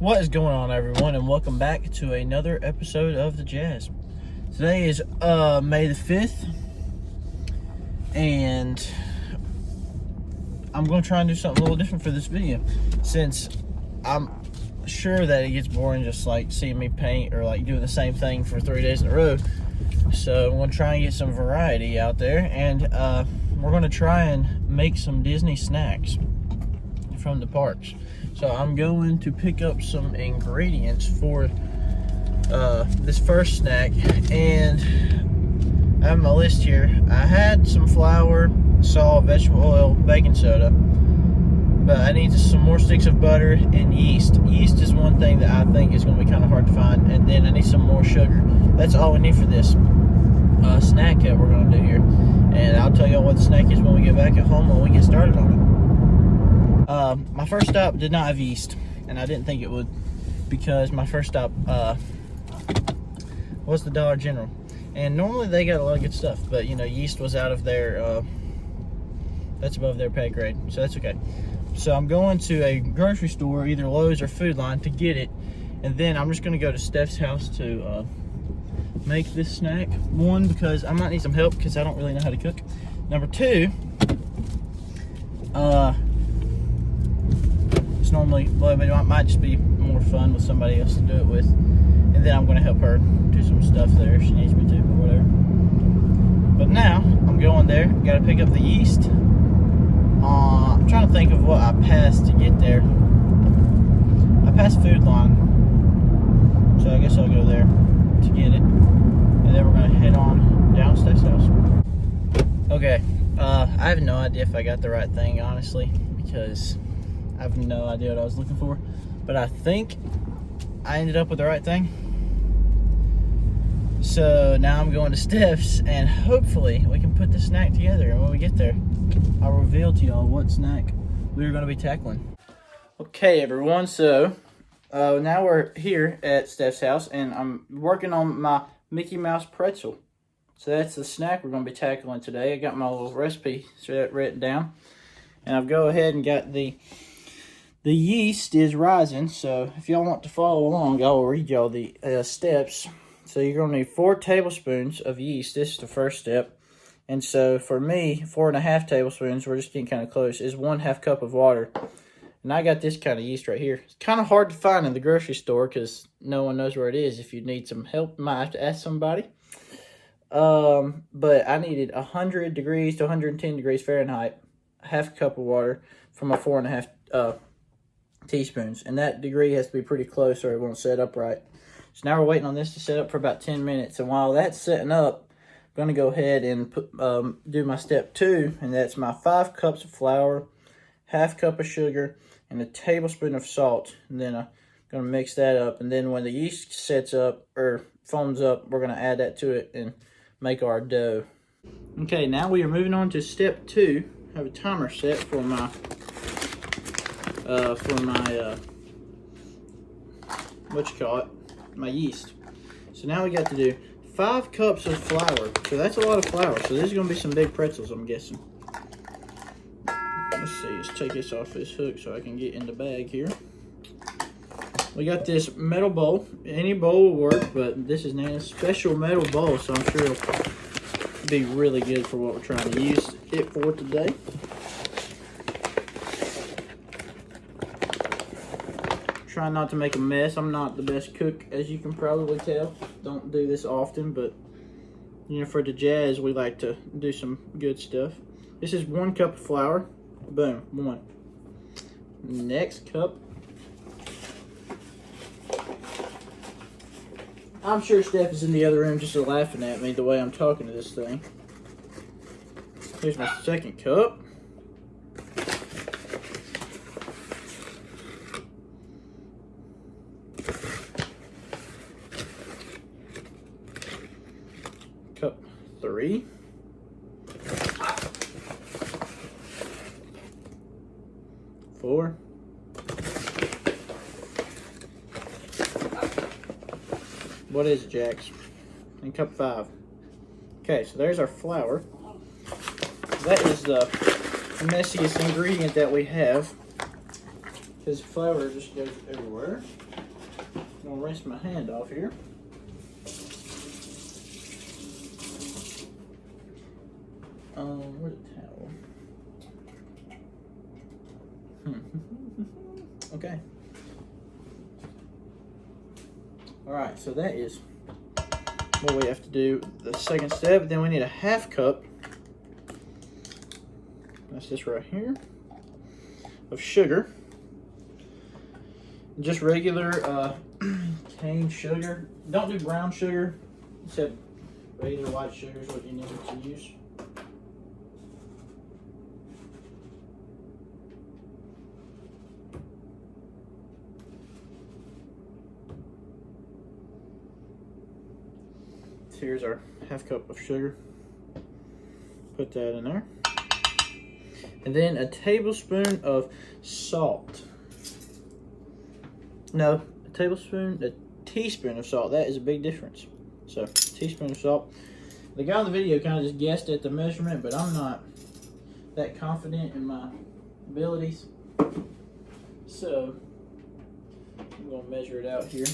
What is going on, everyone, and welcome back to another episode of The Jazz. Today is May the 5th, and I'm going to try and do something a little different for this video, since I'm sure that it gets boring just like seeing me paint or like doing the same thing for 3 days in a row. So I'm going to try and get some variety out there, and we're going to try and make some Disney snacks from the parks. So I'm going to pick up some ingredients for this first snack, and I have my list here. I had some flour, salt, vegetable oil, baking soda, but I need some more sticks of butter and yeast. Yeast is one thing that I think is going to be kind of hard to find, and then I need some more sugar. That's all we need for this snack that we're going to do here, and I'll tell y'all what the snack is when we get back at home, when we get started on it. My first stop did not have yeast, and I didn't think it would, because my first stop was the Dollar General, and normally they got a lot of good stuff, but you know, yeast was out of their that's above their pay grade, so that's okay. So I'm going to a grocery store, either Lowe's or Food Line, to get it, and then I'm just going to go to Steph's house to make this snack. One, because I might need some help because I don't really know how to cook. Number two, it's normally, well, it might just be more fun with somebody else to do it with, and then I'm going to help her do some stuff there if she needs me to, or whatever. But now I'm going there. Got to pick up the yeast. I'm trying to think of what I passed to get there. I passed Food Line, so I guess I'll go there to get it, and then we're going to head on down to Steph's house. Okay, I have no idea if I got the right thing, honestly, because I have no idea what I was looking for, but I think I ended up with the right thing. So now I'm going to Steph's, and hopefully we can put the snack together, and when we get there, I'll reveal to y'all what snack we're going to be tackling. Okay, everyone, so now we're here at Steph's house, and I'm working on my Mickey Mouse pretzel. So that's the snack we're going to be tackling today. I got my little recipe written down, and I've go ahead and got the yeast is rising. So if y'all want to follow along, I will read y'all the steps. So you're going to need 4 tablespoons of yeast. This is the first step. And so for me, 4.5 tablespoons, we're just getting kind of close, is 1/2 cup of water. And I got this kind of yeast right here. It's kind of hard to find in the grocery store because no one knows where it is. If you need some help, you might have to ask somebody. But I needed 100 degrees to 110 degrees Fahrenheit, 1/2 cup of water for my 4.5 teaspoons. And that degree has to be pretty close or it won't set up right. So now we're waiting on this to set up for about 10 minutes. And while that's setting up, I'm going to go ahead and do my step 2. And that's my 5 cups of flour, 1/2 cup of sugar, and a tablespoon of salt. And then I'm going to mix that up. And then when the yeast sets up or foams up, we're going to add that to it and make our dough. Okay, now we are moving on to step 2. I have a timer set for my my yeast. So now we got to do 5 cups of flour. So that's a lot of flour. So this is going to be some big pretzels, I'm guessing. Let's see, let's take this off this hook so I can get in the bag here. We got this metal bowl. Any bowl will work, but this is Nana's special metal bowl, so I'm sure it'll be really good for what we're trying to use it for today. Try not to make a mess. I'm not the best cook, as you can probably tell. Don't do this often, but you know, for the Jazz, we like to do some good stuff. This is 1 cup of flour. Boom, 1. Next cup. I'm sure Steph is in the other room just laughing at me the way I'm talking to this thing. Here's my 2nd cup. Cup 3. Four. What is it, Jax? And cup 5. Okay, so there's our flour. That is the messiest ingredient that we have. because flour just goes everywhere. I'm gonna rinse my hand off here. Where's the towel? Okay. Alright, so that is what we have to do. The second step, then we need a 1/2 cup. That's this right here. Of sugar. Just regular cane sugar. Don't do brown sugar. Except regular white sugar is what you need to use. Here's our 1/2 cup of sugar. Put that in there. And then a tablespoon of salt. No, a teaspoon of salt. That is a big difference. So, teaspoon of salt. The guy on the video kind of just guessed at the measurement, but I'm not that confident in my abilities. So, I'm going to measure it out here.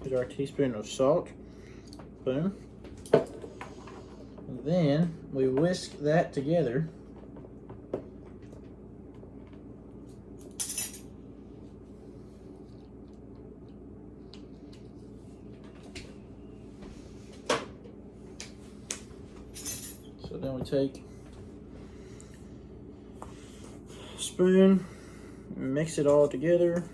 Here's our teaspoon of salt. Boom. And then we whisk that together. So then we take a spoon, mix it all together.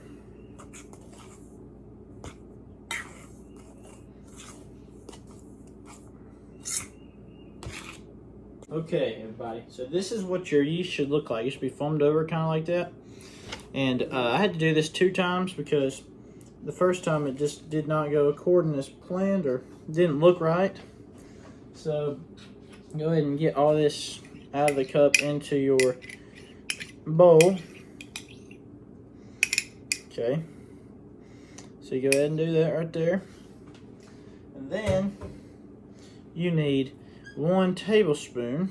Okay, everybody, so this is what your yeast should look like. It should be foamed over kind of like that. And I had to do this 2 times because the first time it just did not go according as planned or didn't look right. So go ahead and get all this out of the cup into your bowl. Okay, so you go ahead and do that right there. And then you need 1 tablespoon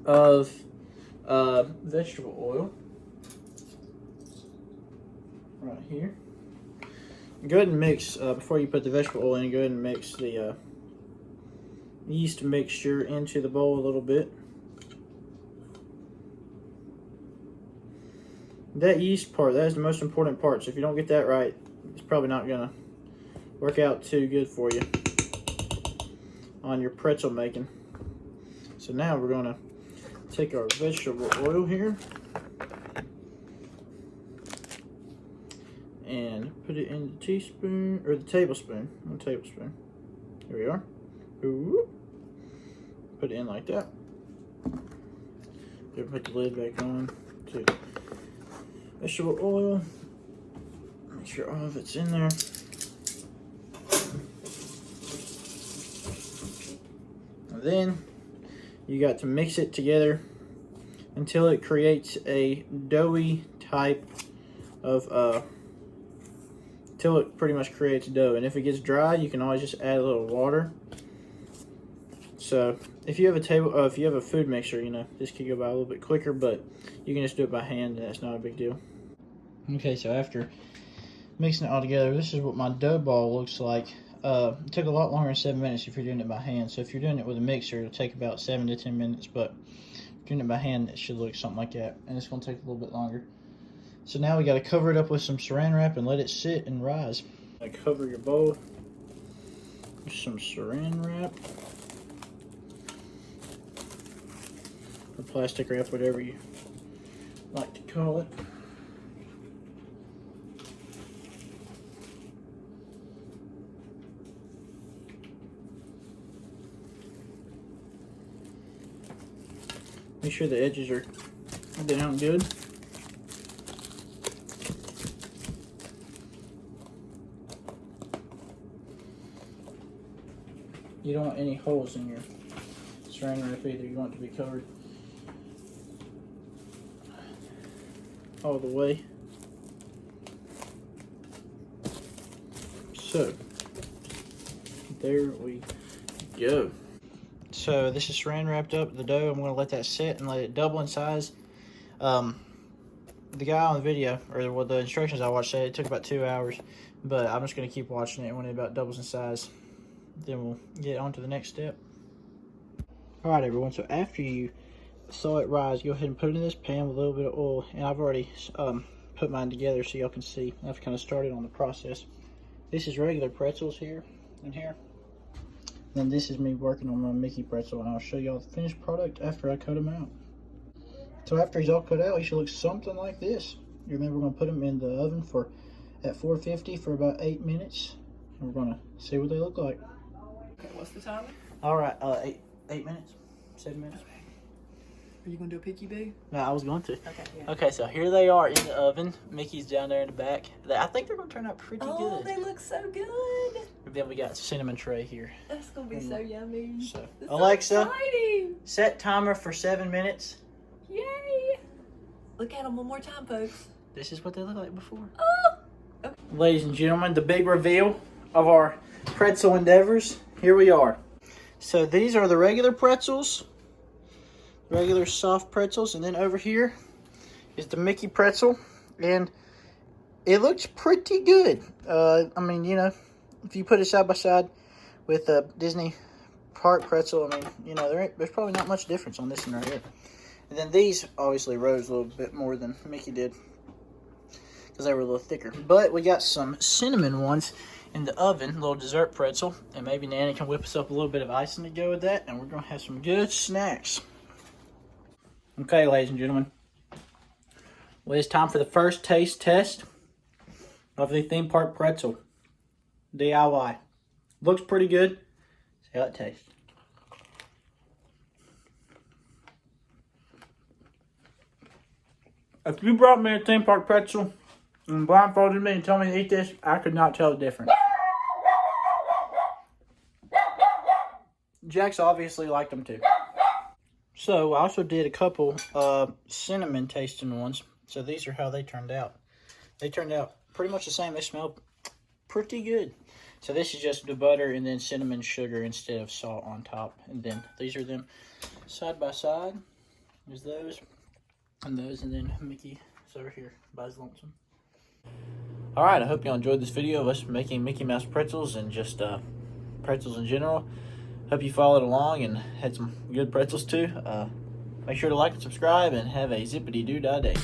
of vegetable oil right here. Go ahead and mix, before you put the vegetable oil in, go ahead and mix the yeast mixture into the bowl a little bit. That yeast part, that is the most important part. So if you don't get that right, it's probably not going to work out too good for you on your pretzel making. So now we're going to take our vegetable oil here and put it in the teaspoon, or the tablespoon, 1 tablespoon. Here we are. Ooh. Put it in like that. Then put the lid back on to vegetable oil. Make sure all of it's in there. And then you got to mix it together until it creates a doughy type of till it pretty much creates dough. And if it gets dry, you can always just add a little water. So if you have if you have a food mixer, you know, this could go by a little bit quicker, but you can just do it by hand and that's not a big deal. Okay, so after mixing it all together, this is what my dough ball looks like. It took a lot longer than 7 minutes if you're doing it by hand. So if you're doing it with a mixer, it'll take about 7 to 10 minutes, but if you're doing it by hand, it should look something like that, and it's going to take a little bit longer. So now we got to cover it up with some saran wrap and let it sit and rise. Cover your bowl with some saran wrap or plastic wrap, whatever you like to call it. Make sure the edges are down good. You don't want any holes in your saran wrap either. You want it to be covered all the way. So, there we go. So this is saran wrapped up the dough. I'm going to let that sit and let it double in size. The guy on the video, or the instructions I watched, said it took about 2 hours, but I'm just going to keep watching it. When it about doubles in size, then we'll get on to the next step. All right, everyone. So after you saw it rise, go ahead and put it in this pan with a little bit of oil, and I've already put mine together so y'all can see. I've kind of started on the process. This is regular pretzels here and here. Then this is me working on my Mickey pretzel, and I'll show y'all the finished product after I cut them out. So after he's all cut out, he should look something like this. You remember, we're going to put them in the oven at 450 for about 8 minutes, and we're going to see what they look like. Okay, what's the time? All right, 8 minutes, 7 minutes. Are you going to do a peeky boo? No, I was going to. Okay, yeah. Okay, so here they are in the oven. Mickey's down there in the back. I think they're going to turn out pretty good. Oh, they look so good. Then we got cinnamon tray here. That's going to be so yummy. So, That's Alexa, so exciting. set timer for 7 minutes. Yay. Look at them one more time, folks. This is what they look like before. Oh. Okay. Ladies and gentlemen, the big reveal of our pretzel endeavors. Here we are. So these are the regular pretzels. Regular soft pretzels, and then over here is the Mickey pretzel, and it looks pretty good. I mean, you know, if you put it side by side with a Disney Park pretzel, I mean, you know, there's probably not much difference on this one right here. And then these obviously rose a little bit more than Mickey did because they were a little thicker. But we got some cinnamon ones in the oven, little dessert pretzel, and maybe Nanny can whip us up a little bit of icing to go with that, and we're gonna have some good snacks. Okay, ladies and gentlemen, well, it's time for the first taste test of the theme park pretzel DIY. Looks pretty good. See how it tastes. If you brought me a theme park pretzel and blindfolded me and told me to eat this, I could not tell the difference. Jax obviously liked them too. So I also did a couple cinnamon tasting ones. So these are how they turned out. They turned out pretty much the same. They smell pretty good. So this is just the butter and then cinnamon sugar instead of salt on top. And then these are them side by side. There's those and those, and then Mickey is over here by his lonesome. Alright, I hope y'all enjoyed this video of us making Mickey Mouse pretzels and just pretzels in general. Hope you followed along and had some good pretzels too. Make sure to like and subscribe and have a zippity-doo-dah day.